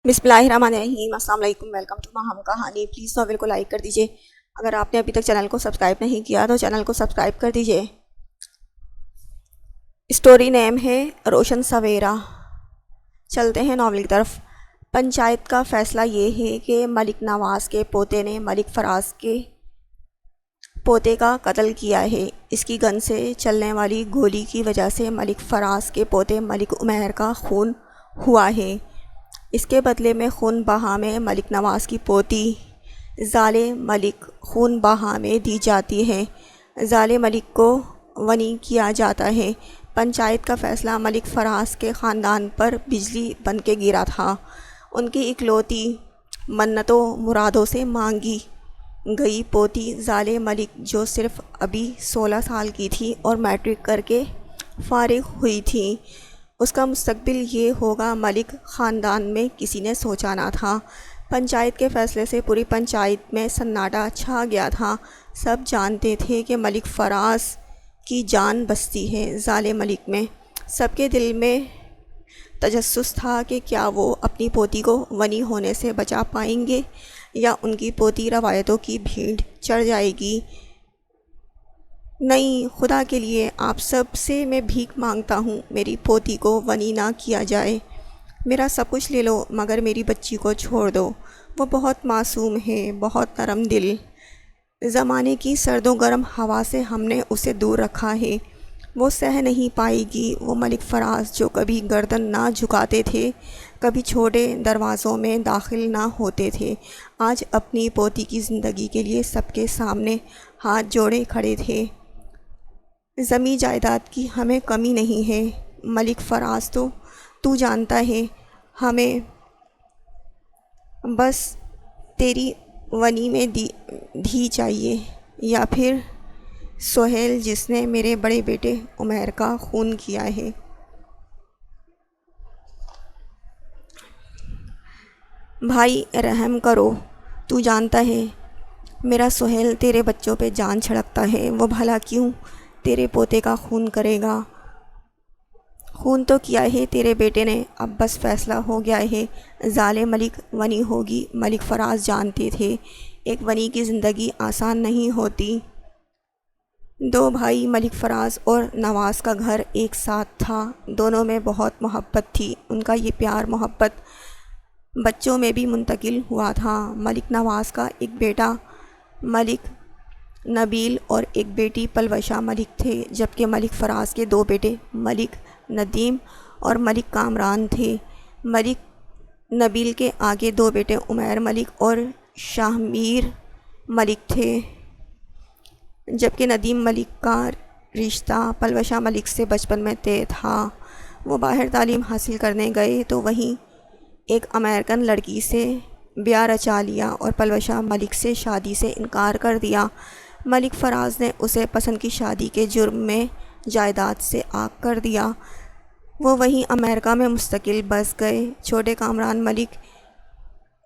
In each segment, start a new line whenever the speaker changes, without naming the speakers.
بسم اللہ الرحمن الرحیم۔ السلام علیکم، ویلکم ٹو ماہم کہانی۔ پلیز ناول کو لائک کر دیجئے۔ اگر آپ نے ابھی تک چینل کو سبسکرائب نہیں کیا تو چینل کو سبسکرائب کر دیجئے۔ اسٹوری نیم ہے روشن سویرا۔ چلتے ہیں ناول کی طرف۔ پنچایت کا فیصلہ یہ ہے کہ ملک نواز کے پوتے نے ملک فراز کے پوتے کا قتل کیا ہے۔ اس کی گن سے چلنے والی گولی کی وجہ سے ملک فراز کے پوتے ملک عمیر کا خون ہوا ہے۔ اس کے بدلے میں خون بہا میں ملک نواز کی پوتی زالِ ملک خون بہا میں دی جاتی ہے۔ زالِ ملک کو ونی کیا جاتا ہے۔ پنچایت کا فیصلہ ملک فراز کے خاندان پر بجلی بن کے گرا تھا۔ ان کی اکلوتی منتوں مرادوں سے مانگی گئی پوتی زالِ ملک، جو صرف ابھی 16 سال کی تھی اور میٹرک کر کے فارغ ہوئی تھی، اس کا مستقبل یہ ہوگا، ملک خاندان میں کسی نے سوچا نہ تھا۔ پنچایت کے فیصلے سے پوری پنچایت میں سناٹا چھا گیا تھا۔ سب جانتے تھے کہ ملک فراز کی جان بستی ہے زالِ ملک میں۔ سب کے دل میں تجسس تھا کہ کیا وہ اپنی پوتی کو ونی ہونے سے بچا پائیں گے یا ان کی پوتی روایتوں کی بھیڑ چڑھ جائے گی۔ نہیں، خدا کے لیے آپ سب سے میں بھیک مانگتا ہوں، میری پوتی کو ونی نہ کیا جائے۔ میرا سب کچھ لے لو مگر میری بچی کو چھوڑ دو۔ وہ بہت معصوم ہے، بہت نرم دل۔ زمانے کی سرد و گرم ہوا سے ہم نے اسے دور رکھا ہے۔ وہ سہ نہیں پائے گی۔ وہ ملک فراز جو کبھی گردن نہ جھکاتے تھے، کبھی چھوٹے دروازوں میں داخل نہ ہوتے تھے، آج اپنی پوتی کی زندگی کے لیے سب کے سامنے ہاتھ جوڑے کھڑے تھے۔ زمیں جائیداد کی ہمیں کمی نہیں ہے ملک فراز، تو جانتا ہے، ہمیں بس تیری ونی میں دھی چاہیے، یا پھر سہیل جس نے میرے بڑے بیٹے عمیر کا خون کیا ہے۔ بھائی رحم کرو، تو جانتا ہے میرا سہیل تیرے بچوں پہ جان چھڑکتا ہے، وہ بھلا کیوں تیرے پوتے کا خون کرے گا؟ خون تو کیا ہے تیرے بیٹے نے، اب بس فیصلہ ہو گیا ہے، زالِ ملک ونی ہوگی۔ ملک فراز جانتے تھے ایک ونی کی زندگی آسان نہیں ہوتی۔ دو بھائی ملک فراز اور نواز کا گھر ایک ساتھ تھا، دونوں میں بہت محبت تھی۔ ان کا یہ پیار محبت بچوں میں بھی منتقل ہوا تھا۔ ملک نواز کا ایک بیٹا ملک نبیل اور ایک بیٹی پلوشہ ملک تھے، جبکہ ملک فراز کے دو بیٹے ملک ندیم اور ملک کامران تھے۔ ملک نبیل کے آگے دو بیٹے عمیر ملک اور شاہ میر ملک تھے، جبکہ ندیم ملک کا رشتہ پلوشہ ملک سے بچپن میں طے تھا۔ وہ باہر تعلیم حاصل کرنے گئے تو وہیں ایک امریکن لڑکی سے بیاہ رچا لیا اور پلوشہ ملک سے شادی سے انکار کر دیا۔ ملک فراز نے اسے پسند کی شادی کے جرم میں جائیداد سے عاق کر دیا۔ وہ وہیں امریکہ میں مستقل بس گئے۔ چھوٹے کامران ملک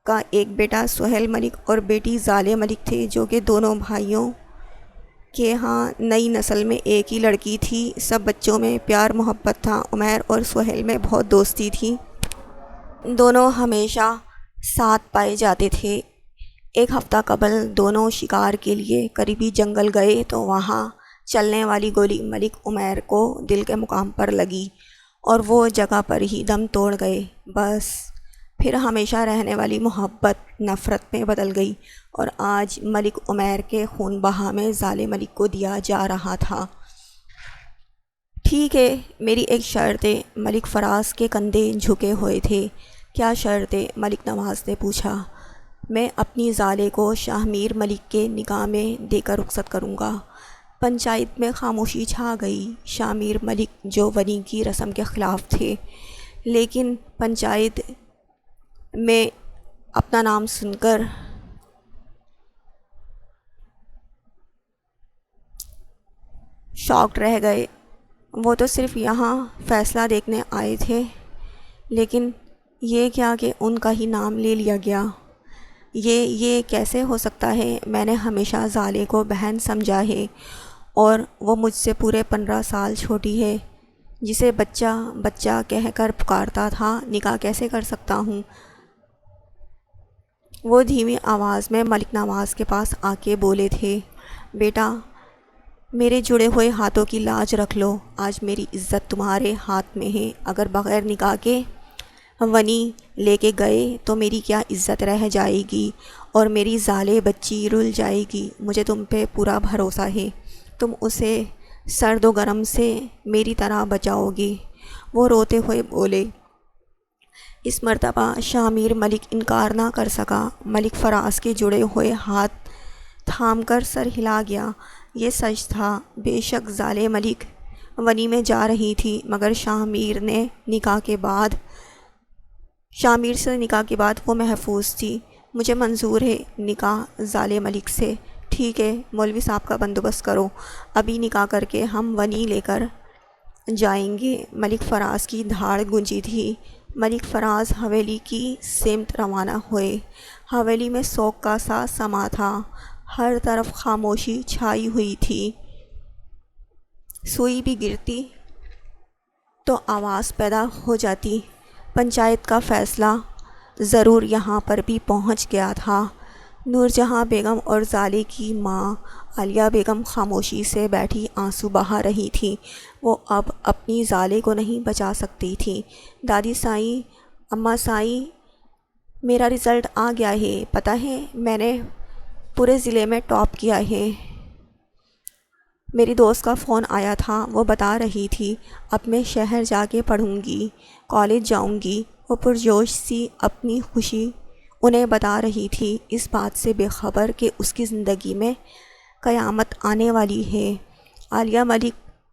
کا ایک بیٹا سہیل ملک اور بیٹی زالِ ملک تھے، جو کہ دونوں بھائیوں کے ہاں نئی نسل میں ایک ہی لڑکی تھی۔ سب بچوں میں پیار محبت تھا۔ عمیر اور سہیل میں بہت دوستی تھی، دونوں ہمیشہ ساتھ پائے جاتے تھے۔ ایک ہفتہ قبل دونوں شکار کے لیے قریبی جنگل گئے تو وہاں چلنے والی گولی ملک عمیر کو دل کے مقام پر لگی اور وہ جگہ پر ہی دم توڑ گئے۔ بس پھر ہمیشہ رہنے والی محبت نفرت میں بدل گئی اور آج ملک عمیر کے خون بہا میں زالِ ملک کو دیا جا رہا تھا۔ ٹھیک ہے، میری ایک شرط ہے۔ ملک فراز کے کندھے جھکے ہوئے تھے۔ کیا شرط ہے؟ ملک نواز نے پوچھا۔ میں اپنی زالے کو شاہ میر ملک کے نکاح میں دے کر رخصت کروں گا۔ پنچایت میں خاموشی چھا گئی۔ شاہ میر ملک جو ونی کی رسم کے خلاف تھے، لیکن پنچایت میں اپنا نام سن کر شاکڈ رہ گئے۔ وہ تو صرف یہاں فیصلہ دیکھنے آئے تھے، لیکن یہ کیا کہ ان کا ہی نام لے لیا گیا؟ یہ کیسے ہو سکتا ہے؟ میں نے ہمیشہ زالے کو بہن سمجھا ہے اور وہ مجھ سے پورے 15 سال چھوٹی ہے، جسے بچہ بچہ کہہ کر پکارتا تھا۔ نکاح کیسے کر سکتا ہوں؟ وہ دھیمی آواز میں ملک نواز کے پاس آ کے بولے تھے، بیٹا میرے جڑے ہوئے ہاتھوں کی لاج رکھ لو، آج میری عزت تمہارے ہاتھ میں ہے، اگر بغیر نکاح کے ونی لے کے گئے تو میری کیا عزت رہ جائے گی اور میری ذالے بچی رل جائے گی۔ مجھے تم پہ پورا بھروسہ ہے، تم اسے سرد و گرم سے میری طرح بچاؤ گے۔ وہ روتے ہوئے بولے۔ اس مرتبہ شاہ میر ملک انکار نہ کر سکا۔ ملک فراز کے جڑے ہوئے ہاتھ تھام کر سر ہلا گیا۔ یہ سچ تھا، بے شک ذالے ملک ونی میں جا رہی تھی، مگر شاہ میر سے نکاح کے بعد وہ محفوظ تھی۔ مجھے منظور ہے نکاح ذالے ملک سے۔ ٹھیک ہے، مولوی صاحب کا بندوبست کرو، ابھی نکاح کر کے ہم ونی لے کر جائیں گے۔ ملک فراز کی دھاڑ گونجی تھی۔ ملک فراز حویلی کی سمت روانہ ہوئے۔ حویلی میں سوگ کا سا سما تھا، ہر طرف خاموشی چھائی ہوئی تھی۔ سوئی بھی گرتی تو آواز پیدا ہو جاتی۔ پنچایت کا فیصلہ ضرور یہاں پر بھی پہنچ گیا تھا۔ نور جہاں بیگم اور ذالے کی ماں عالیہ بیگم خاموشی سے بیٹھی آنسو بہا رہی تھی۔ وہ اب اپنی ذالے کو نہیں بچا سکتی تھی۔ دادی سائیں، اماں سائیں، میرا رزلٹ آ گیا ہے، پتہ ہے میں نے پورے ضلع میں ٹاپ کیا ہے۔ میری دوست کا فون آیا تھا، وہ بتا رہی تھی اب میں شہر جا کے پڑھوں گی، کالج جاؤں گی۔ وہ پرجوش سی اپنی خوشی انہیں بتا رہی تھی، اس بات سے بے خبر کہ اس کی زندگی میں قیامت آنے والی ہے۔ عالیہ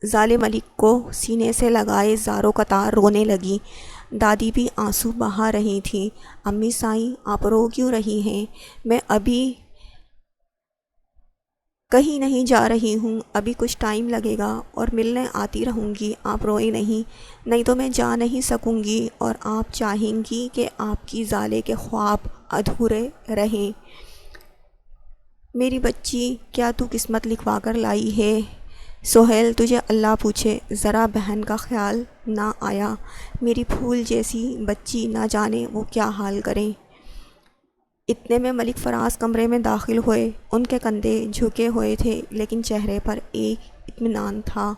ذالے ملک کو سینے سے لگائے زاروں قطار رونے لگی۔ دادی بھی آنسو بہا رہی تھیں۔ امی سائیں آپ رو کیوں رہی ہیں؟ میں ابھی کہیں نہیں جا رہی ہوں، ابھی کچھ ٹائم لگے گا اور ملنے آتی رہوں گی، آپ روئے نہیں تو میں جا نہیں سکوں گی اور آپ چاہیں گی کہ آپ کی ذالے کے خواب ادھورے رہیں۔ میری بچی کیا تو قسمت لکھوا کر لائی ہے؟ سہیل تجھے اللہ پوچھے، ذرا بہن کا خیال نہ آیا؟ میری پھول جیسی بچی نہ جانے وہ کیا حال کریں۔ اتنے میں ملک فراز کمرے میں داخل ہوئے۔ ان کے کندھے جھکے ہوئے تھے لیکن چہرے پر ایک اطمینان تھا۔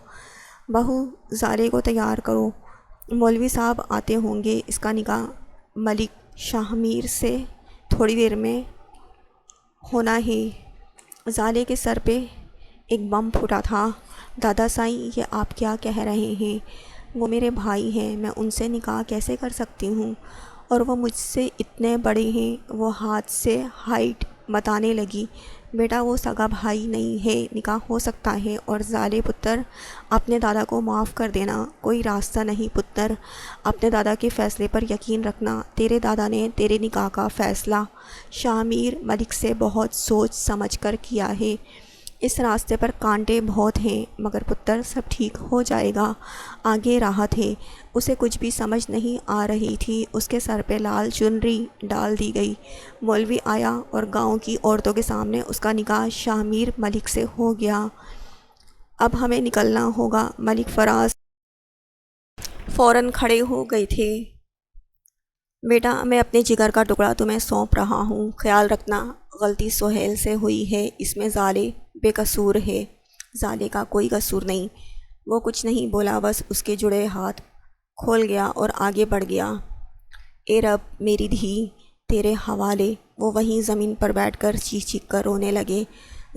بہو ذالے کو تیار کرو، مولوی صاحب آتے ہوں گے، اس کا نکاح ملک شاہ میر سے تھوڑی دیر میں ہونا ہے۔ ذالے کے سر پہ ایک بم پھوٹا تھا۔ دادا سائیں یہ آپ کیا کہہ رہے ہیں؟ وہ میرے بھائی ہیں، میں ان سے نکاح کیسے کر سکتی ہوں؟ اور وہ مجھ سے اتنے بڑے ہیں۔ وہ ہاتھ سے ہائٹ بتانے لگی۔ بیٹا وہ سگا بھائی نہیں ہے، نکاح ہو سکتا ہے۔ اور ذالے پتر اپنے دادا کو معاف کر دینا، کوئی راستہ نہیں پتر، اپنے دادا کے فیصلے پر یقین رکھنا۔ تیرے دادا نے تیرے نکاح کا فیصلہ شاہ میر ملک سے بہت سوچ سمجھ کر کیا ہے۔ اس راستے پر کانٹے بہت ہیں مگر پتر سب ٹھیک ہو جائے گا، آگے راحت ہے۔ اسے کچھ بھی سمجھ نہیں آ رہی تھی۔ اس کے سر پہ لال چنری ڈال دی گئی۔ مولوی آیا اور گاؤں کی عورتوں کے سامنے اس کا نکاح شاہ میر ملک سے ہو گیا۔ اب ہمیں نکلنا ہوگا۔ ملک فراز فوراً کھڑے ہو گئے تھے۔ بیٹا میں اپنے جگر کا ٹکڑا تمہیں سونپ رہا ہوں، خیال رکھنا غلطی سہیل سے ہوئی ہے، اس میں ذالے بے قصور ہے۔ ذالے کا کوئی قصور نہیں، وہ کچھ نہیں بولا، بس اس کے جڑے ہاتھ کھول گیا اور آگے بڑھ گیا۔ اے رب میری دھی تیرے حوالے۔ وہ وہیں زمین پر بیٹھ کر چیخ چیخ کر رونے لگے۔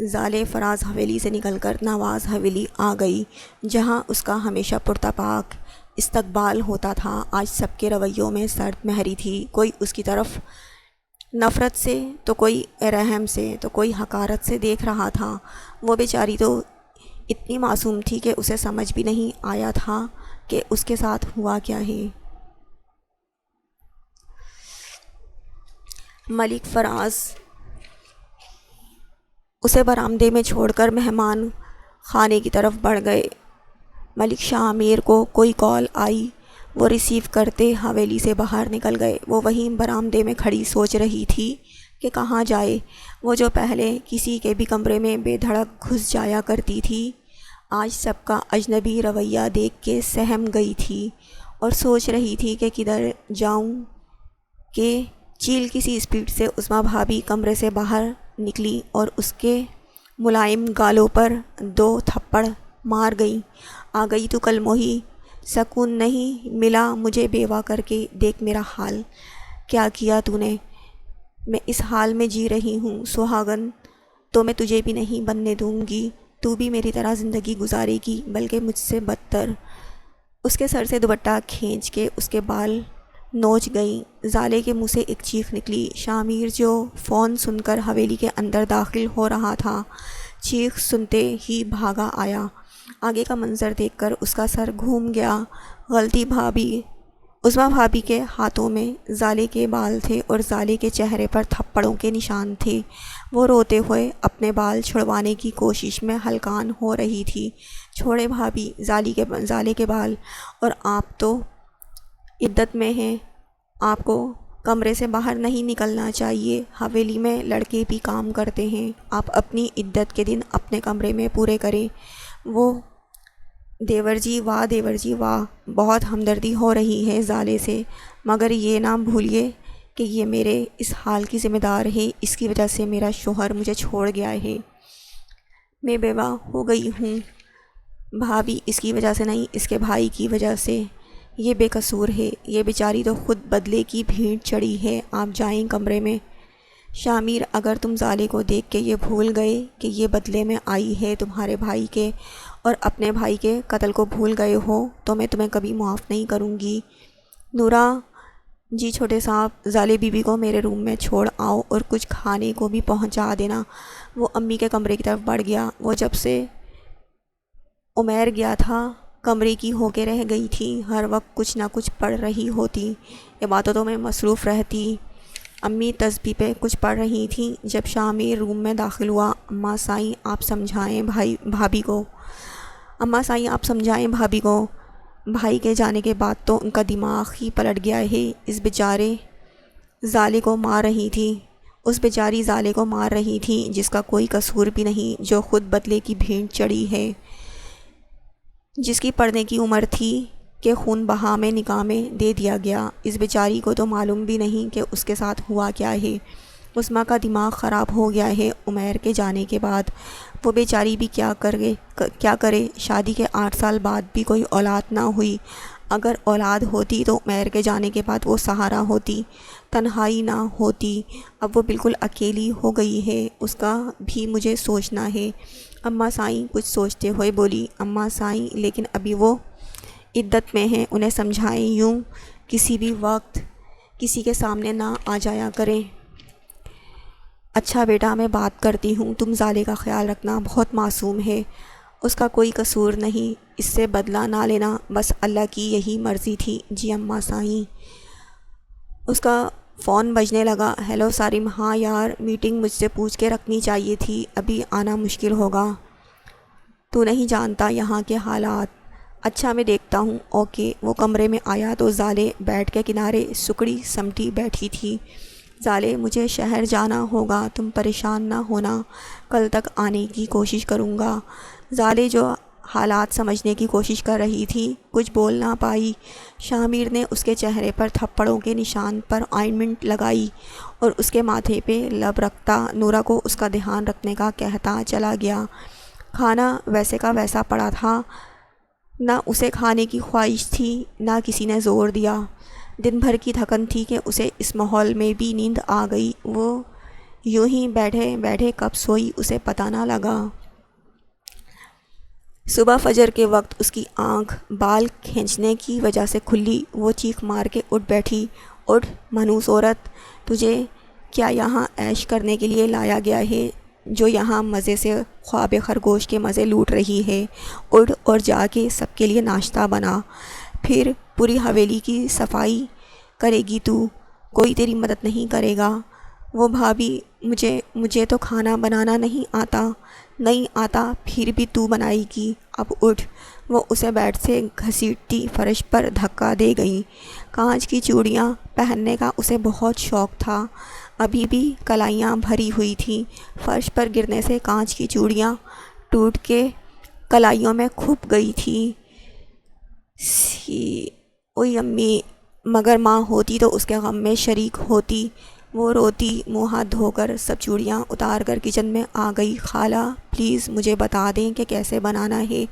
ذالے فراز حویلی سے نکل کر نواز حویلی آ گئی، جہاں اس کا ہمیشہ پرتپاک استقبال ہوتا تھا۔ آج سب کے رویوں میں سرد مہری تھی، کوئی اس کی طرف نفرت سے تو کوئی رحم سے تو کوئی حقارت سے دیکھ رہا تھا۔ وہ بیچاری تو اتنی معصوم تھی کہ اسے سمجھ بھی نہیں آیا تھا کہ اس کے ساتھ ہوا کیا ہے۔ ملک فراز اسے برآمدے میں چھوڑ کر مہمان خانے کی طرف بڑھ گئے۔ ملک شاہ میر کو کوئی کال آئی، وہ ریسیو کرتے حویلی سے باہر نکل گئے۔ وہ وہیں برآمدے میں کھڑی سوچ رہی تھی کہ کہاں جائے۔ وہ جو پہلے کسی کے بھی کمرے میں بے دھڑک گھس جایا کرتی تھی، آج سب کا اجنبی رویہ دیکھ کے سہم گئی تھی اور سوچ رہی تھی کہ کدھر جاؤں کہ چیل کی سی اسپیڈ سے عظمیٰ بھابھی کمرے سے باہر نکلی اور اس کے ملائم گالوں پر 2 تھپڑ مار گئی۔ آ گئی تو کل موہی، سکون نہیں ملا مجھے بیوہ کر کے، دیکھ میرا حال کیا کیا تو نے، میں اس حال میں جی رہی ہوں، سہاگن تو میں تجھے بھی نہیں بننے دوں گی، تو بھی میری طرح زندگی گزارے گی، بلکہ مجھ سے بدتر۔ اس کے سر سے دوپٹہ کھینچ کے اس کے بال نوچ گئی۔ زالے کے منہ سے ایک چیخ نکلی۔ شامیر جو فون سن کر حویلی کے اندر داخل ہو رہا تھا، چیخ سنتے ہی بھاگا آیا۔ آگے کا منظر دیکھ کر اس کا سر گھوم گیا۔ غلطی بھابھی عظمیٰ بھابھی کے ہاتھوں میں زالے کے بال تھے اور زالے کے چہرے پر تھپڑوں کے نشان تھے۔ وہ روتے ہوئے اپنے بال چھڑوانے کی کوشش میں ہلکان ہو رہی تھی۔ چھوڑے بھابھی زالے کے بال، اور آپ تو عدت میں ہیں، آپ کو کمرے سے باہر نہیں نکلنا چاہیے، حویلی میں لڑکے بھی کام کرتے ہیں، آپ اپنی عدت کے دن اپنے کمرے میں پورے کریں۔ وہ دیور جی واہ، بہت ہمدردی ہو رہی ہے زالے سے، مگر یہ نہ بھولیے کہ یہ میرے اس حال کی ذمہ دار ہے، اس کی وجہ سے میرا شوہر مجھے چھوڑ گیا ہے، میں بیوہ ہو گئی ہوں۔ بھابھی اس کی وجہ سے نہیں، اس کے بھائی کی وجہ سے، یہ بے قصور ہے، یہ بیچاری تو خود بدلے کی بھیڑ چڑھی ہے، آپ جائیں کمرے میں۔ شامیر، اگر تم زالے کو دیکھ کے یہ بھول گئے کہ یہ بدلے میں آئی ہے تمہارے بھائی کے، اور اپنے بھائی کے قتل کو بھول گئے ہو، تو میں تمہیں کبھی معاف نہیں کروں گی۔ نورا جی چھوٹے صاحب، زالے بی بی کو میرے روم میں چھوڑ آؤ اور کچھ کھانے کو بھی پہنچا دینا۔ وہ امی کے کمرے کی طرف بڑھ گیا۔ وہ جب سے عمیر گیا تھا کمرے کی ہو کے رہ گئی تھی، ہر وقت کچھ نہ کچھ پڑھ رہی ہوتی، عبادتوں میں مصروف رہتی۔ امی تسبیح پہ کچھ پڑھ رہی تھیں جب شامیر روم میں داخل ہوا۔ اماں سائیں آپ سمجھائیں بھابھی کو، اماں سائیں آپ سمجھائیں بھابھی کو، بھائی کے جانے کے بعد تو ان کا دماغ ہی پلٹ گیا ہے، اس بیچارے زالے کو مار رہی تھی، اس بیچاری زالے کو مار رہی تھی جس کا کوئی قصور بھی نہیں، جو خود بدلے کی بھیڑ چڑھی ہے، جس کی پڑھنے کی عمر تھی کہ خون بہا میں نکاح میں دے دیا گیا۔ اس بیچاری کو تو معلوم بھی نہیں کہ اس کے ساتھ ہوا کیا ہے۔ عظمیٰ کا دماغ خراب ہو گیا ہے عمیر کے جانے کے بعد۔ وہ بیچاری بھی کیا کرے، شادی کے 8 سال بعد بھی کوئی اولاد نہ ہوئی۔ اگر اولاد ہوتی تو عمیر کے جانے کے بعد وہ سہارا ہوتی، تنہائی نہ ہوتی۔ اب وہ بالکل اکیلی ہو گئی ہے، اس کا بھی مجھے سوچنا ہے۔ اماں سائیں کچھ سوچتے ہوئے بولی۔ اماں سائیں لیکن ابھی وہ عدت میں ہیں، انہیں سمجھائیں، یوں کسی بھی وقت کسی کے سامنے نہ آ جایا کریں۔ اچھا بیٹا میں بات کرتی ہوں، تم زالے کا خیال رکھنا، بہت معصوم ہے، اس کا کوئی قصور نہیں، اس سے بدلہ نہ لینا، بس اللہ کی یہی مرضی تھی۔ جی اماں سائیں۔ اس کا فون بجنے لگا۔ ہیلو سارم، ہاں یار، میٹنگ مجھ سے پوچھ کے رکھنی چاہیے تھی، ابھی آنا مشکل ہوگا، تو نہیں جانتا یہاں کے حالات۔ اچھا میں دیکھتا ہوں، اوکے۔ وہ کمرے میں آیا تو زالے بیٹھ کے کنارے سکڑی سمٹی بیٹھی تھی۔ زالے مجھے شہر جانا ہوگا، تم پریشان نہ ہونا، کل تک آنے کی کوشش کروں گا۔ زالے جو حالات سمجھنے کی کوشش کر رہی تھی کچھ بول نہ پائی۔ شامیر نے اس کے چہرے پر تھپڑوں کے نشان پر آئنمنٹ لگائی اور اس کے ماتھے پہ لب رکھتا نورا کو اس کا دھیان رکھنے کا کہتا چلا گیا۔ کھانا ویسے کا ویسا پڑا تھا، نہ اسے کھانے کی خواہش تھی نہ کسی نے زور دیا۔ دن بھر کی تھکن تھی کہ اسے اس ماحول میں بھی نیند آ گئی۔ وہ یوں ہی بیٹھے بیٹھے کب سوئی اسے پتہ نہ لگا۔ صبح فجر کے وقت اس کی آنکھ بال کھینچنے کی وجہ سے کھلی۔ وہ چیخ مار کے اٹھ بیٹھی۔ اٹھ منحوس عورت، تجھے کیا یہاں عیش کرنے کے لیے لایا گیا ہے جو یہاں مزے سے خواب خرگوش کے مزے لوٹ رہی ہے؟ اٹھ اور جا کے سب کے لیے ناشتہ بنا، پھر پوری حویلی کی صفائی کرے گی تو، کوئی تیری مدد نہیں کرے گا۔ وہ بھابھی مجھے تو کھانا بنانا نہیں آتا، پھر بھی تو بنائے گی، اب اٹھ۔ وہ اسے بیڈ سے گھسیٹتی فرش پر دھکا دے گئی۔ کانچ کی چوڑیاں پہننے کا اسے بہت شوق تھا، ابھی بھی کلائیاں بھری ہوئی تھیں، فرش پر گرنے سے کانچ کی چوڑیاں ٹوٹ کے کلائیوں میں کھپ گئی تھی۔ اوئی امی، مگر ماں ہوتی تو اس کے غم میں شریک ہوتی۔ وہ روتی، منہ ہاتھ دھو کر سب چوڑیاں اتار کر کچن میں آ گئی۔ خالہ پلیز مجھے بتا دیں کہ کیسے بنانا ہے۔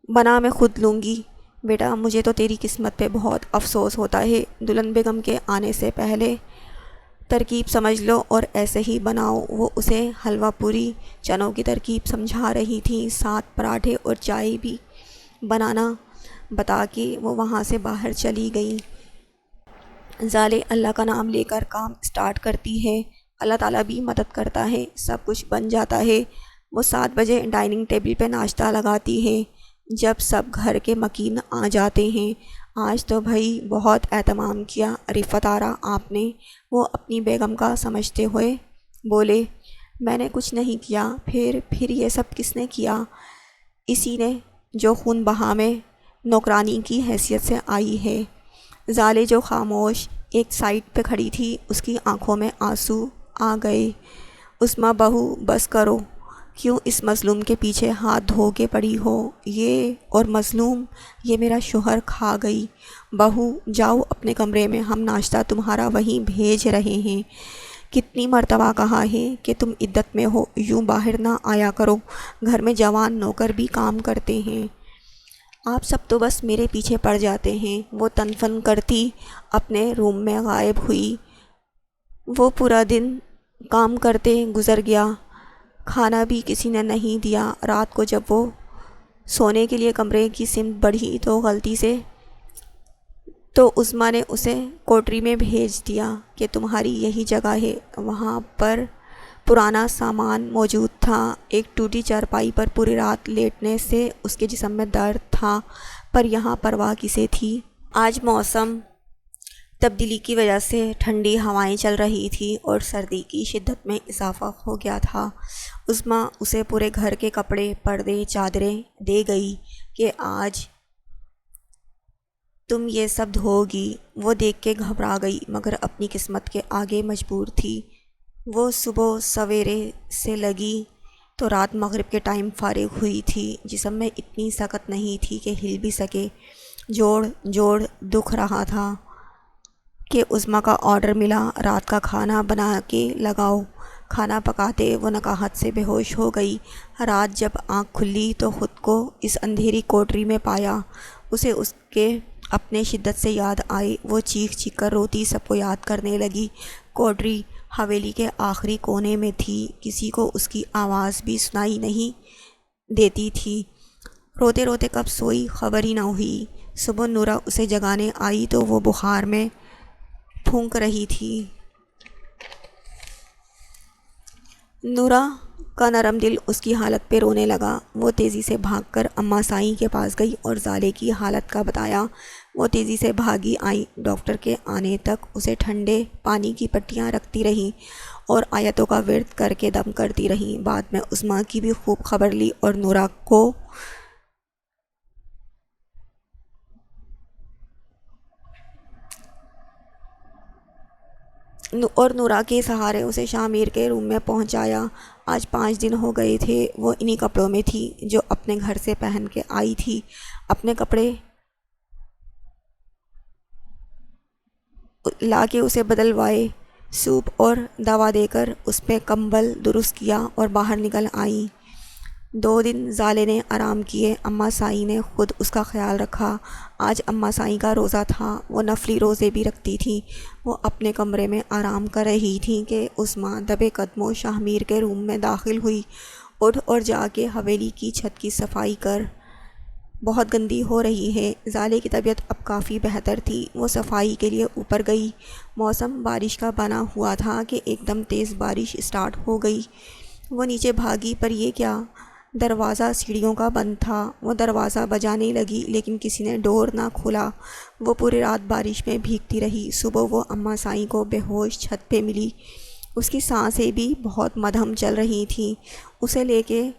بنا میں خود لوں گی۔ بیٹا مجھے تو تیری قسمت پہ بہت افسوس ہوتا ہے۔ دلہن بیگم کے آنے سے پہلے ترکیب سمجھ لو اور ایسے ہی بناؤ۔ وہ اسے حلوہ پوری چنوں کی ترکیب سمجھا رہی تھیں، ساتھ پراٹھے اور چائے بھی بنانا بتا کے وہ وہاں سے باہر چلی گئیں۔ زالے اللہ کا نام لے کر کام سٹارٹ کرتی ہے، اللہ تعالیٰ بھی مدد کرتا ہے، سب کچھ بن جاتا ہے۔ وہ 7 بجے ڈائننگ ٹیبل پہ ناشتہ لگاتی ہے جب سب گھر کے مکین آ جاتے ہیں۔ آج تو بھائی بہت اہتمام کیا رفعت آرا آپ نے، وہ اپنی بیگم کا سمجھتے ہوئے بولے۔ میں نے کچھ نہیں کیا، پھر یہ سب کس نے کیا؟ اسی نے جو خون بہا میں نوکرانی کی حیثیت سے آئی ہے۔ زالے جو خاموش ایک سائڈ پہ کھڑی تھی، اس کی آنکھوں میں آنسو آ گئے۔ عظمیٰ بہو بس کرو، کیوں اس مظلوم کے پیچھے ہاتھ دھو کے پڑی ہو؟ یہ اور مظلوم، یہ میرا شوہر کھا گئی۔ بہو جاؤ اپنے کمرے میں، ہم ناشتہ تمہارا وہیں بھیج رہے ہیں۔ کتنی مرتبہ کہا ہے کہ تم عدت میں ہو، یوں باہر نہ آیا کرو، گھر میں جوان نوکر بھی کام کرتے ہیں، آپ سب تو بس میرے پیچھے پڑ جاتے ہیں۔ وہ تن فن کرتی اپنے روم میں غائب ہوئی۔ وہ پورا دن کام کرتے گزر گیا، کھانا بھی کسی نے نہیں دیا۔ رات کو جب وہ سونے کے لیے کمرے کی سمت بڑھی تو غلطی سے عظمیٰ نے اسے کوٹری میں بھیج دیا کہ تمہاری یہی جگہ ہے۔ وہاں پر پرانا سامان موجود تھا، ایک ٹوٹی چارپائی پر پوری رات لیٹنے سے اس کے جسم میں درد تھا، پر یہاں پرواہ کسے تھی؟ آج موسم تبدیلی کی وجہ سے ٹھنڈی ہوائیں چل رہی تھی اور سردی کی شدت میں اضافہ ہو گیا تھا۔ عظمیٰ اسے پورے گھر کے کپڑے، پردے، چادریں دے گئی کہ آج تم یہ سب دھو گی۔ وہ دیکھ کے گھبرا گئی مگر اپنی قسمت کے آگے مجبور تھی۔ وہ صبح سویرے سے لگی تو رات مغرب کے ٹائم فارغ ہوئی تھی۔ جسم میں اتنی طاقت نہیں تھی کہ ہل بھی سکے، جوڑ دکھ رہا تھا کہ عظمیٰ کا آرڈر ملا، رات کا کھانا بنا کے لگاؤ۔ کھانا پکاتے وہ نکاہت سے بے ہوش ہو گئی۔ رات جب آنکھ کھلی تو خود کو اس اندھیری کوٹری میں پایا۔ اسے اس کے اپنے شدت سے یاد آئے، وہ چیخ چیخ کر روتی سب کو یاد کرنے لگی۔ کوٹری حویلی کے آخری کونے میں تھی، کسی کو اس کی آواز بھی سنائی نہیں دیتی تھی۔ روتے روتے کب سوئی خبر ہی نہ ہوئی۔ صبح نورہ اسے جگانے آئی تو وہ بخار میں پھونک رہی تھی۔ نورہ کا نرم دل اس کی حالت پہ رونے لگا۔ وہ تیزی سے بھاگ کر اماں سائیں کے پاس گئی اور زالے کی حالت کا بتایا۔ وہ تیزی سے بھاگی آئیں، ڈاکٹر کے آنے تک اسے ٹھنڈے پانی کی پٹیاں رکھتی رہیں اور آیتوں کا ورد کر کے دم کرتی رہیں۔ بعد میں عظمیٰ کی بھی خوب خبر لی اور نورہ کے سہارے اسے شامیر کے روم میں پہنچایا۔ آج 5 دن ہو گئے تھے وہ انہی کپڑوں میں تھی جو اپنے گھر سے پہن کے آئی تھی۔ اپنے کپڑے لا کے اسے بدلوائے، سوپ اور دوا دے کر اس پہ کمبل درست کیا اور باہر نکل آئیں۔ 2 دن زالے نے آرام کیے، اماں سائیں نے خود اس کا خیال رکھا۔ آج اماں سائیں کا روزہ تھا، وہ نفلی روزے بھی رکھتی تھیں۔ وہ اپنے کمرے میں آرام کر رہی تھیں کہ عظمیٰ دبے قدموں شاہمیر کے روم میں داخل ہوئی۔ اٹھ اور جا کے حویلی کی چھت کی صفائی کر، بہت گندی ہو رہی ہے۔ زالے کی طبیعت اب کافی بہتر تھی، وہ صفائی کے لیے اوپر گئی۔ موسم بارش کا بنا ہوا تھا کہ ایک دم تیز بارش سٹارٹ ہو گئی۔ وہ نیچے بھاگی، پر یہ کیا، دروازہ سیڑھیوں کا بند تھا۔ وہ دروازہ بجانے لگی لیکن کسی نے ڈور نہ کھولا۔ وہ پوری رات بارش میں بھیگتی رہی۔ صبح وہ اماں سائیں کو بے ہوش چھت پہ ملی، اس کی سانسیں بھی بہت مدھم چل رہی تھیں۔ اسے لے کے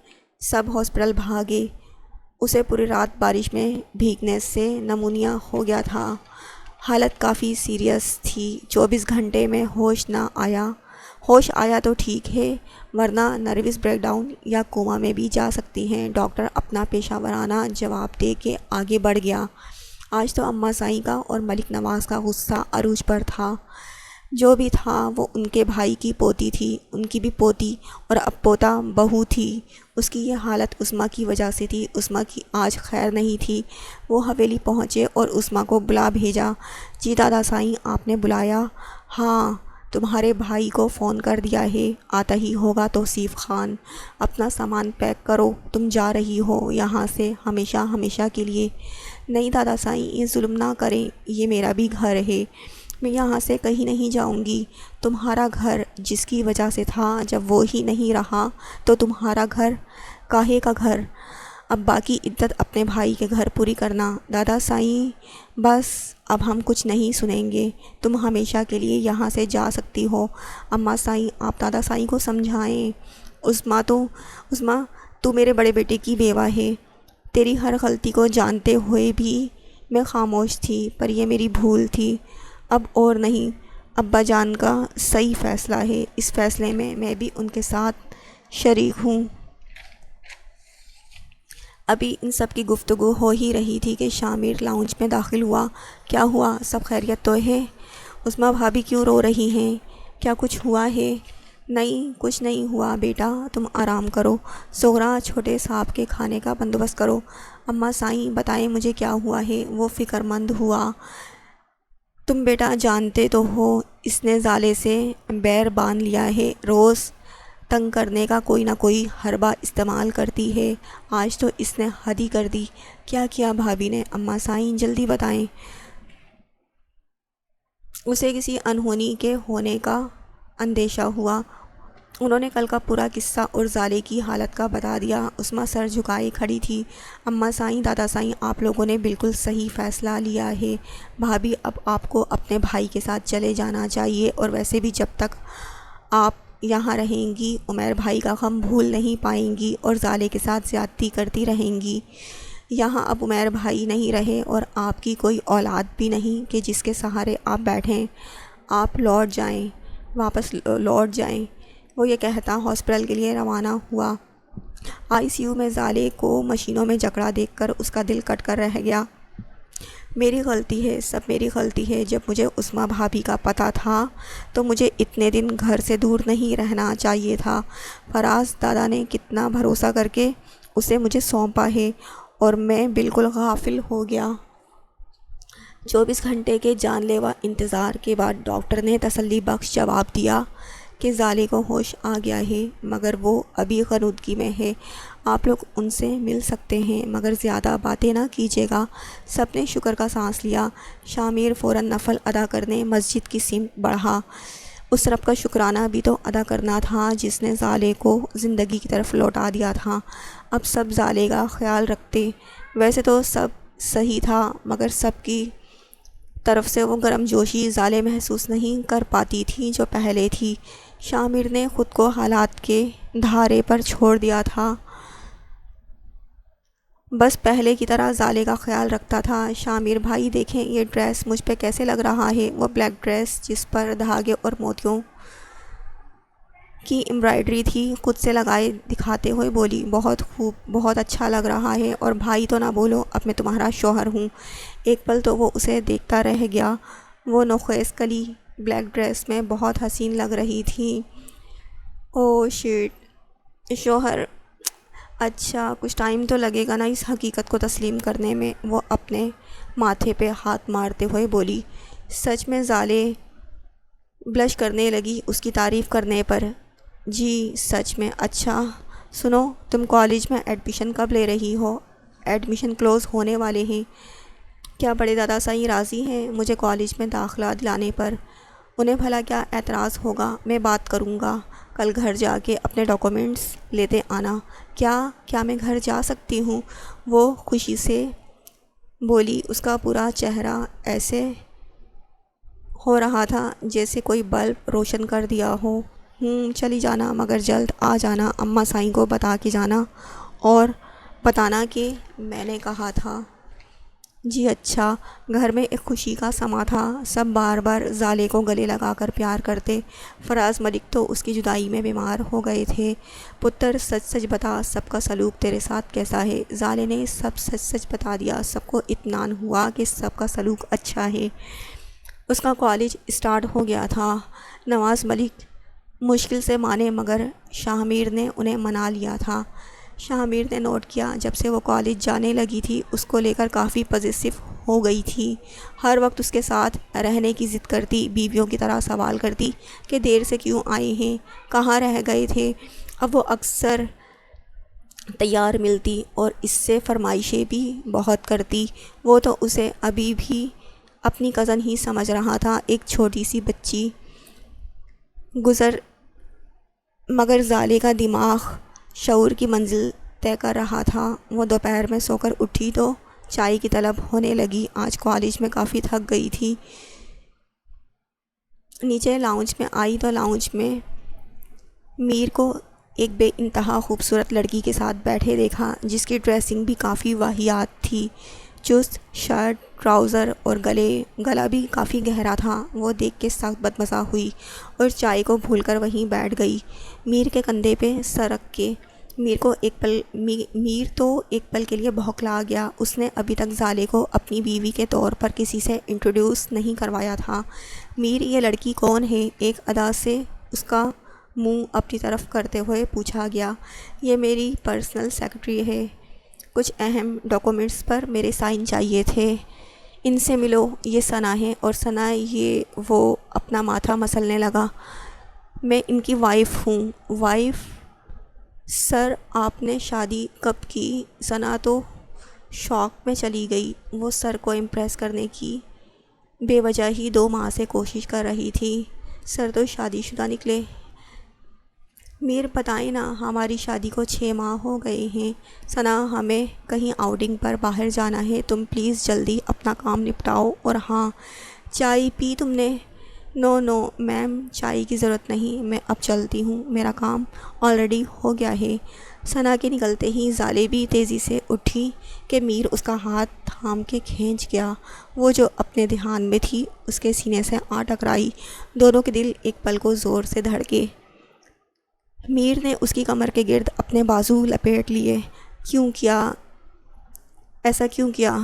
سب ہاسپٹل بھاگے۔ اسے پوری رات بارش میں بھیگنے سے نمونیا ہو گیا تھا، حالت کافی سیریس تھی۔ 24 گھنٹے میں ہوش آیا تو ٹھیک ہے، ورنہ نروس بریک ڈاؤن یا کوما میں بھی جا سکتی ہیں۔ ڈاکٹر اپنا پیشہ ورانہ جواب دے کے آگے بڑھ گیا۔ آج تو اماں سائیں کا اور ملک نواز کا غصہ عروج پر تھا۔ جو بھی تھا وہ ان کے بھائی کی پوتی تھی، ان کی بھی پوتی اور اب پوتا بہو تھی۔ اس کی یہ حالت عظمیٰ کی وجہ سے تھی۔ عظمیٰ کی آج خیر نہیں تھی۔ وہ حویلی پہنچے اور عظمیٰ کو بلا بھیجا۔ جی دادا سائیں، آپ نے بلایا؟ ہاں، تمہارے بھائی کو فون کر دیا ہے، آتا ہی ہوگا توصیف خان۔ اپنا سامان پیک کرو، تم جا رہی ہو یہاں سے ہمیشہ ہمیشہ کے لیے۔ نہیں دادا سائیں، یہ ظلم نہ کریں، یہ میرا بھی گھر ہے، میں یہاں سے کہیں نہیں جاؤں گی۔ تمہارا گھر جس کی وجہ سے تھا، جب وہ ہی نہیں رہا تو تمہارا گھر کاہے کا گھر؟ اب باقی عدت اپنے بھائی کے گھر پوری کرنا۔ دادا سائیں بس اب ہم کچھ نہیں سنیں گے، تم ہمیشہ کے لیے یہاں سے جا سکتی ہو۔ اماں سائیں، آپ دادا سائیں کو سمجھائیں۔ عظمیٰ تو میرے بڑے بیٹے کی بیوہ ہے، تیری ہر غلطی کو جانتے ہوئے بھی میں خاموش تھی، پر یہ میری بھول تھی۔ اب اور نہیں، ابا جان کا صحیح فیصلہ ہے، اس فیصلے میں میں بھی ان کے ساتھ شریک ہوں۔ ابھی ان سب کی گفتگو ہو ہی رہی تھی کہ شامر لاؤنج میں داخل ہوا۔ کیا ہوا؟ سب خیریت تو ہے؟ عظمیٰ بھابھی کیوں رو رہی ہیں؟ کیا کچھ ہوا ہے؟ نہیں، کچھ نہیں ہوا بیٹا، تم آرام کرو۔ زہرا، چھوٹے صاحب کے کھانے کا بندوبست کرو۔ اماں سائیں، بتائیں مجھے کیا ہوا ہے؟ وہ فکر مند ہوا۔ تم بیٹا جانتے تو ہو، اس نے زالے سے بیر باندھ لیا ہے، روز تنگ کرنے کا کوئی نہ کوئی حربہ استعمال کرتی ہے۔ آج تو اس نے حد ہی کر دی۔ کیا کیا بھابھی نے؟ اماں سائیں جلدی بتائیں۔ اسے کسی انہونی کے ہونے کا اندیشہ ہوا۔ انہوں نے کل کا پورا قصہ اور زالے کی حالت کا بتا دیا۔ عظمیٰ سر جھکائے کھڑی تھی۔ اماں سائیں، دادا سائیں، آپ لوگوں نے بالکل صحیح فیصلہ لیا ہے۔ بھابھی، اب آپ کو اپنے بھائی کے ساتھ چلے جانا چاہیے، اور ویسے بھی جب تک آپ یہاں رہیں گی عمیر بھائی کا غم بھول نہیں پائیں گی اور زالے کے ساتھ زیادتی کرتی رہیں گی۔ یہاں اب عمیر بھائی نہیں رہے اور آپ کی کوئی اولاد بھی نہیں کہ جس کے سہارے آپ بیٹھیں۔ آپ لوٹ جائیں، واپس لوٹ جائیں۔ وہ یہ کہتا ہاسپٹل کے لیے روانہ ہوا۔ آئی سی یو میں زالے کو مشینوں میں جکڑا دیکھ کر اس کا دل کٹ کر رہ گیا۔ میری غلطی ہے، سب میری غلطی ہے۔ جب مجھے عظمیٰ بھابھی کا پتہ تھا تو مجھے اتنے دن گھر سے دور نہیں رہنا چاہیے تھا۔ فراز دادا نے کتنا بھروسہ کر کے اسے مجھے سونپا ہے اور میں بالکل غافل ہو گیا۔ 24 گھنٹے کے جان لیوا انتظار کے بعد ڈاکٹر نے تسلی بخش جواب دیا کہ زالے کو ہوش آ گیا ہے، مگر وہ ابھی غنودگی میں ہے۔ آپ لوگ ان سے مل سکتے ہیں، مگر زیادہ باتیں نہ کیجیے گا۔ سب نے شکر کا سانس لیا۔ شامر فوراً نفل ادا کرنے مسجد کی سمت بڑھا۔ اس رب کا شکرانہ بھی تو ادا کرنا تھا جس نے زالے کو زندگی کی طرف لوٹا دیا تھا۔ اب سب زالے کا خیال رکھتے۔ ویسے تو سب صحیح تھا، مگر سب کی طرف سے وہ گرم جوشی زالے محسوس نہیں کر پاتی تھی جو پہلے تھی۔ شامر نے خود کو حالات کے دھارے پر چھوڑ دیا تھا، بس پہلے کی طرح زالے کا خیال رکھتا تھا۔ شامر بھائی دیکھیں یہ ڈریس مجھ پہ کیسے لگ رہا ہے؟ وہ بلیک ڈریس جس پر دھاگے اور موتیوں کی امبرائڈری تھی خود سے لگائے دکھاتے ہوئے بولی، بہت خوب، بہت اچھا لگ رہا ہے۔ اور بھائی تو نہ بولو، اب میں تمہارا شوہر ہوں۔ ایک پل تو وہ اسے دیکھتا رہ گیا۔ وہ نوخیز کلی بلیک ڈریس میں بہت حسین لگ رہی تھی۔ او شیٹ، شوہر؟ اچھا، کچھ ٹائم تو لگے گا نا اس حقیقت کو تسلیم کرنے میں۔ وہ اپنے ماتھے پہ ہاتھ مارتے ہوئے بولی۔ سچ میں؟ زالے بلش کرنے لگی اس کی تعریف کرنے پر۔ جی سچ میں۔ اچھا سنو، تم کالج میں ایڈمیشن کب لے رہی ہو؟ ایڈمیشن کلوز ہونے والے ہیں۔ کیا بڑے دادا سائیں راضی ہیں مجھے کالج میں داخلہ دلانے پر؟ انہیں بھلا کیا اعتراض ہوگا؟ میں بات کروں گا، کل گھر جا کے اپنے ڈاکومنٹس لیتے آنا۔ کیا میں گھر جا سکتی ہوں؟ وہ خوشی سے بولی۔ اس کا پورا چہرہ ایسے ہو رہا تھا جیسے کوئی بلب روشن کر دیا ہو۔ چلی جانا، مگر جلد آ جانا۔ اماں سائیں کو بتا کے جانا اور بتانا کہ میں نے کہا تھا۔ جی اچھا۔ گھر میں ایک خوشی کا سما تھا، سب بار بار زالے کو گلے لگا کر پیار کرتے۔ فراز ملک تو اس کی جدائی میں بیمار ہو گئے تھے۔ پتر سچ سچ بتا، سب کا سلوک تیرے ساتھ کیسا ہے؟ زالے نے سب سچ سچ بتا دیا۔ سب کو اطمینان ہوا کہ سب کا سلوک اچھا ہے۔ اس کا کالج اسٹارٹ ہو گیا تھا۔ نواز ملک مشکل سے مانے مگر شاہ میر نے انہیں منا لیا تھا۔ شاہ میر نے نوٹ کیا جب سے وہ کالج جانے لگی تھی اس کو لے کر کافی پوزیسو ہو گئی تھی۔ ہر وقت اس کے ساتھ رہنے کی ضد کرتی، بیویوں کی طرح سوال کرتی کہ دیر سے کیوں آئے ہیں، کہاں رہ گئے تھے۔ اب وہ اکثر تیار ملتی اور اس سے فرمائشیں بھی بہت کرتی۔ وہ تو اسے ابھی بھی اپنی کزن ہی سمجھ رہا تھا، ایک چھوٹی سی بچی مگر زالے کا دماغ شعور کی منزل طے کر رہا تھا۔ وہ دوپہر میں سو کر اٹھی تو چائے کی طلب ہونے لگی۔ آج کالج میں کافی تھک گئی تھی۔ نیچے لاؤنج میں آئی تو لاؤنج میں میر کو ایک بے انتہا خوبصورت لڑکی کے ساتھ بیٹھے دیکھا جس کی ڈریسنگ بھی کافی واہیات تھی۔ چست شرٹ، ٹراؤزر اور گلا بھی کافی گہرا تھا۔ وہ دیکھ کے سخت بدمزہ ہوئی اور چائے کو بھول کر وہیں بیٹھ گئی، میر کے کندھے پہ سر رکھ کے۔ میر تو ایک پل کے لیے بھوکلا گیا۔ اس نے ابھی تک زالے کو اپنی بیوی کے طور پر کسی سے انٹروڈیوس نہیں کروایا تھا۔ میر، یہ لڑکی کون ہے؟ ایک ادا سے اس کا منہ اپنی طرف کرتے ہوئے پوچھا گیا۔ یہ میری پرسنل سیکرٹری ہے، کچھ اہم ڈاکومنٹس پر میرے سائن چاہیے تھے، ان سے ملو۔ یہ ثنا ہے، اور ثنا یہ وہ اپنا ماتھا مسلنے لگا۔ میں ان کی وائف ہوں۔ وائف؟ سر آپ نے شادی کب کی؟ ثنا تو شاک میں چلی گئی۔ وہ سر کو امپریس کرنے کی بے وجہ ہی 2 ماہ سے کوشش کر رہی تھی۔ سر تو شادی شدہ نکلے۔ میر، بتائیں نا، ہماری شادی کو 6 ماہ ہو گئے ہیں۔ ثنا، ہمیں کہیں آؤٹنگ پر باہر جانا ہے، تم پلیز جلدی اپنا کام نپٹاؤ۔ اور ہاں، چائے پی تم نے؟ نو میم، چائے کی ضرورت نہیں، میں اب چلتی ہوں، میرا کام آلریڈی ہو گیا ہے۔ ثنا کے نکلتے ہی زالے بھی تیزی سے اٹھی کہ میر اس کا ہاتھ تھام کے کھینچ گیا۔ وہ جو اپنے دھیان میں تھی اس کے سینے سے آ ٹکرائی۔ دونوں کے دل ایک پل کو زور سے دھڑکے۔ میر نے اس کی کمر کے گرد اپنے بازو لپیٹ لیے۔ کیوں کیا؟ ایسا کیوں کیا؟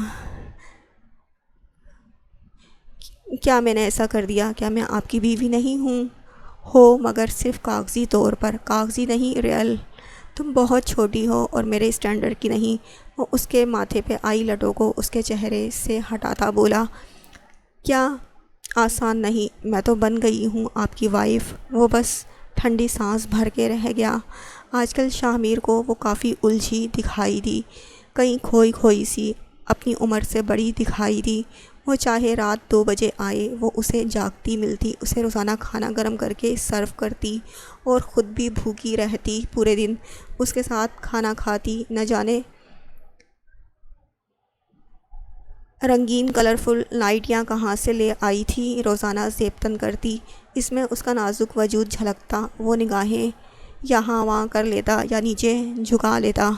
کیا میں نے ایسا کر دیا؟ کیا میں آپ کی بیوی نہیں ہوں؟ ہو، مگر صرف کاغذی طور پر۔ کاغذی نہیں، ریئل۔ تم بہت چھوٹی ہو اور میرے اسٹینڈرڈ کی نہیں۔ وہ اس کے ماتھے پہ آئی لٹوں کو اس کے چہرے سے ہٹاتا بولا۔ کیا آسان نہیں، میں تو بن گئی ہوں آپ کی وائف۔ وہ بس ٹھنڈی سانس بھر کے رہ گیا۔ آج کل شاہ میر کو وہ کافی الجھی دکھائی دی، کہیں کھوئی سی، اپنی عمر سے بڑی دکھائی دی۔ وہ چاہے رات 2 بجے آئے، وہ اسے جاگتی ملتی، اسے روزانہ کھانا گرم کر کے سرو کرتی اور خود بھی بھوکی رہتی، پورے دن اس کے ساتھ کھانا کھاتی، نہ جانے رنگین کلرفل نائٹیاں کہاں سے لے آئی تھی، روزانہ زیب تن کرتی، اس میں اس کا نازک وجود جھلکتا۔ وہ نگاہیں یہاں وہاں کر لیتا یا نیچے جھکا لیتا،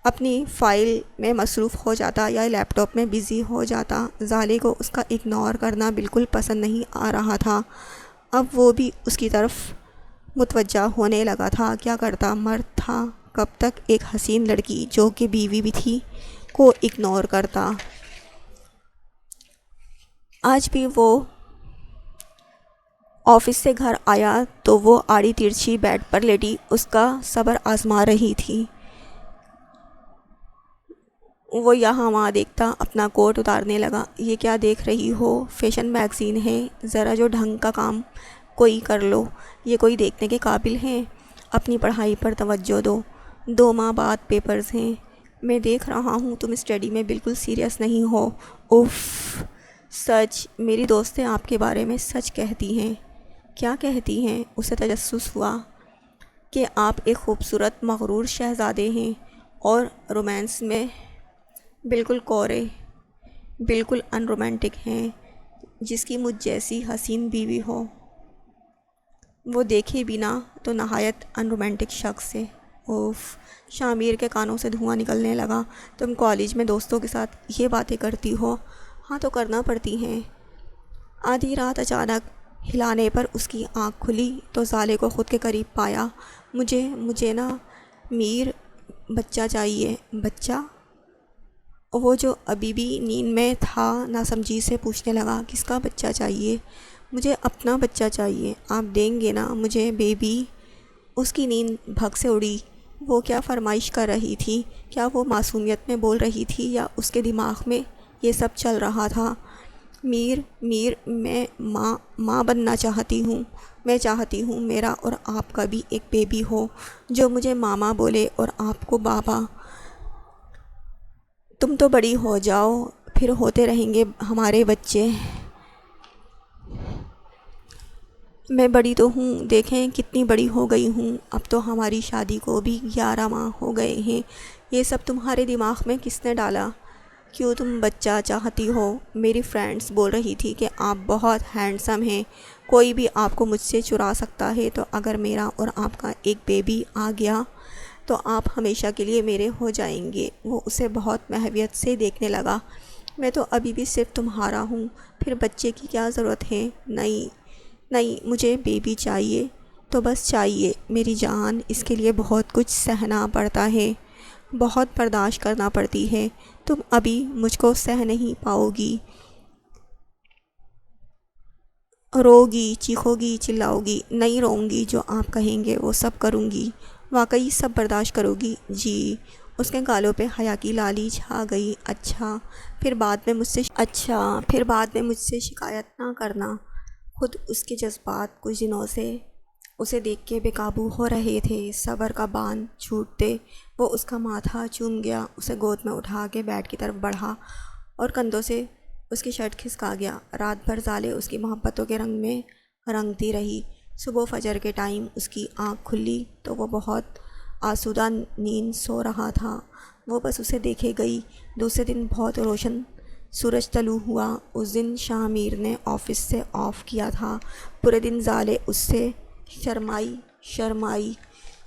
اپنی فائل میں مصروف ہو جاتا یا لیپ ٹاپ میں بزی ہو جاتا۔ زالے کو اس کا اگنور کرنا بالکل پسند نہیں آ رہا تھا۔ اب وہ بھی اس کی طرف متوجہ ہونے لگا تھا۔ کیا کرتا؟ مرد تھا، کب تک ایک حسین لڑکی جو کہ بیوی بھی تھی کو اگنور کرتا؟ آج بھی وہ آفس سے گھر آیا تو وہ آڑی ترچھی بیڈ پر لیٹی اس کا صبر آزما رہی تھی۔ وہ یہاں وہاں دیکھتا، اپنا کوٹ اتارنے لگا۔ یہ کیا دیکھ رہی ہو؟ فیشن میگزین ہے، ذرا جو ڈھنگ کا کام کوئی کر لو، یہ کوئی دیکھنے کے قابل ہے؟ اپنی پڑھائی پر توجہ دو، 2 ماہ بعد پیپرز ہیں۔ میں دیکھ رہا ہوں تم اسٹڈی میں بالکل سیریس نہیں ہو۔ اف، سچ، میری دوستیں آپ کے بارے میں سچ کہتی ہیں۔ کیا کہتی ہیں؟ اسے تجسس ہوا کہ آپ ایک خوبصورت مغرور شہزادے ہیں اور رومانس میں بالکل کورے، بالکل ان رومانٹک ہیں، جس کی مجھ جیسی حسین بیوی ہو۔ وہ دیکھے بنا تو نہایت ان رومانٹک شخص ہے۔ اوف، شامیر کے کانوں سے دھواں نکلنے لگا۔ تم کالج میں دوستوں کے ساتھ یہ باتیں کرتی ہو؟ ہاں تو کرنا پڑتی ہیں۔ آدھی رات اچانک ہلانے پر اس کی آنکھ کھلی تو زالے کو خود کے قریب پایا۔ مجھے نا میر، بچہ چاہیے۔ بچہ؟ وہ جو ابھی بھی نیند میں تھا ناسمجھی سے پوچھنے لگا، کس کا بچہ چاہیے؟ مجھے اپنا بچہ چاہیے، آپ دیں گے نا مجھے بیبی؟ اس کی نیند بھگ سے اڑی۔ وہ کیا فرمائش کر رہی تھی؟ کیا وہ معصومیت میں بول رہی تھی یا اس کے دماغ میں یہ سب چل رہا تھا؟ میر، میں ماں بننا چاہتی ہوں۔ میں چاہتی ہوں میرا اور آپ کا بھی ایک بیبی ہو جو مجھے ماما بولے اور آپ کو بابا۔ تم تو بڑی ہو جاؤ، پھر ہوتے رہیں گے ہمارے بچے۔ میں بڑی تو ہوں، دیکھیں کتنی بڑی ہو گئی ہوں، اب تو ہماری شادی کو بھی 11 ماہ ہو گئے ہیں۔ یہ سب تمہارے دماغ میں کس نے ڈالا؟ کیوں تم بچہ چاہتی ہو؟ میری فرینڈس بول رہی تھی کہ آپ بہت ہینڈسم ہیں، کوئی بھی آپ کو مجھ سے چرا سکتا ہے، تو اگر میرا اور آپ کا ایک بیبی آ گیا تو آپ ہمیشہ کے لیے میرے ہو جائیں گے۔ وہ اسے بہت محبت سے دیکھنے لگا۔ میں تو ابھی بھی صرف تمہارا ہوں، پھر بچے کی کیا ضرورت ہے؟ نہیں، مجھے بیبی چاہیے تو بس چاہیے میری جان۔ اس کے لیے بہت کچھ سہنا پڑتا ہے، بہت برداشت کرنا پڑتی ہے، تم ابھی مجھ کو سہ نہیں پاؤ گی۔ روگی، چیخو گی، چلاؤ گی؟ نہیں روؤں گی، جو آپ کہیں گے وہ سب کروں گی۔ واقعی سب برداشت کرو گی؟ جی۔ اس کے گالوں پہ حیا کی لالی چھا گئی۔ اچھا، پھر بعد میں مجھ سے شکایت نہ کرنا۔ خود اس کے جذبات کچھ دنوں سے اسے دیکھ کے بے قابو ہو رہے تھے۔ صبر کا باندھ چھوٹتے وہ اس کا ماتھا چوم گیا، اسے گود میں اٹھا کے بیڈ کی طرف بڑھا اور کندھوں سے اس کی شرٹ کھسکا گیا۔ رات بھر زالے اس کی محبتوں کے رنگ میں رنگتی رہی۔ صبح فجر کے ٹائم اس کی آنکھ کھلی تو وہ بہت آسودہ نیند سو رہا تھا۔ وہ بس اسے دیکھے گئی۔ دوسرے دن بہت روشن سورج طلوع ہوا۔ اس دن شامیر نے آفس سے آف کیا تھا۔ پورے دن زالے اس سے شرمائی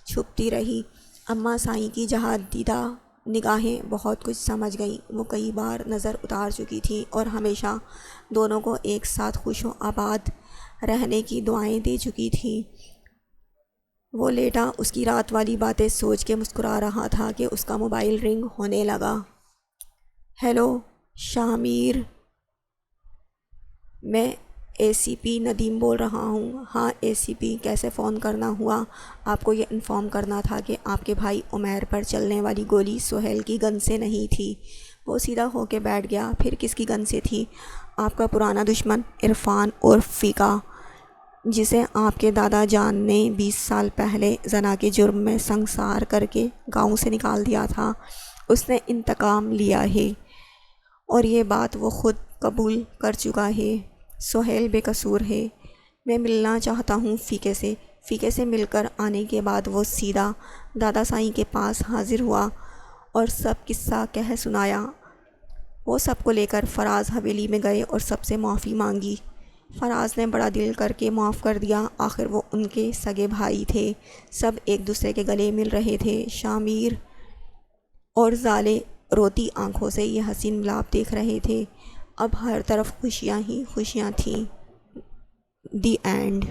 چھپتی رہی۔ اماں سائیں کی جہاں دیدہ نگاہیں بہت کچھ سمجھ گئیں۔ وہ کئی بار نظر اتار چکی تھیں اور ہمیشہ دونوں کو ایک ساتھ خوش و آباد رہنے کی دعائیں دے چکی تھیں۔ وہ لیٹا اس کی رات والی باتیں سوچ کے مسکرا رہا تھا کہ اس کا موبائل رنگ ہونے لگا۔ ہیلو شامیر، میں ACP ندیم بول رہا ہوں۔ ہاں ACP، کیسے فون کرنا ہوا؟ آپ کو یہ انفارم کرنا تھا کہ آپ کے بھائی عمیر پر چلنے والی گولی سہیل کی گن سے نہیں تھی۔ وہ سیدھا ہو کے بیٹھ گیا۔ پھر کس کی گن سے تھی؟ آپ کا پرانا دشمن عرفان عرف فیقہ، جسے آپ کے دادا جان نے 20 سال پہلے زنا کے جرم میں سنگسار کر کے گاؤں سے نکال دیا تھا۔ اس نے انتقام لیا ہے اور یہ بات وہ خود قبول کر چکا ہے۔ سہیل بے قصور ہے۔ میں ملنا چاہتا ہوں فیقے سے مل کر آنے کے بعد وہ سیدھا دادا سائیں کے پاس حاضر ہوا اور سب قصہ کہہ سنایا۔ وہ سب کو لے کر فراز حویلی میں گئے اور سب سے معافی مانگی۔ فراز نے بڑا دل کر کے معاف کر دیا، آخر وہ ان کے سگے بھائی تھے۔ سب ایک دوسرے کے گلے مل رہے تھے۔ شامیر اور زالے روتی آنکھوں سے یہ حسین ملاپ دیکھ رہے تھے۔ اب ہر طرف خوشیاں ہی خوشیاں تھیں۔ The end.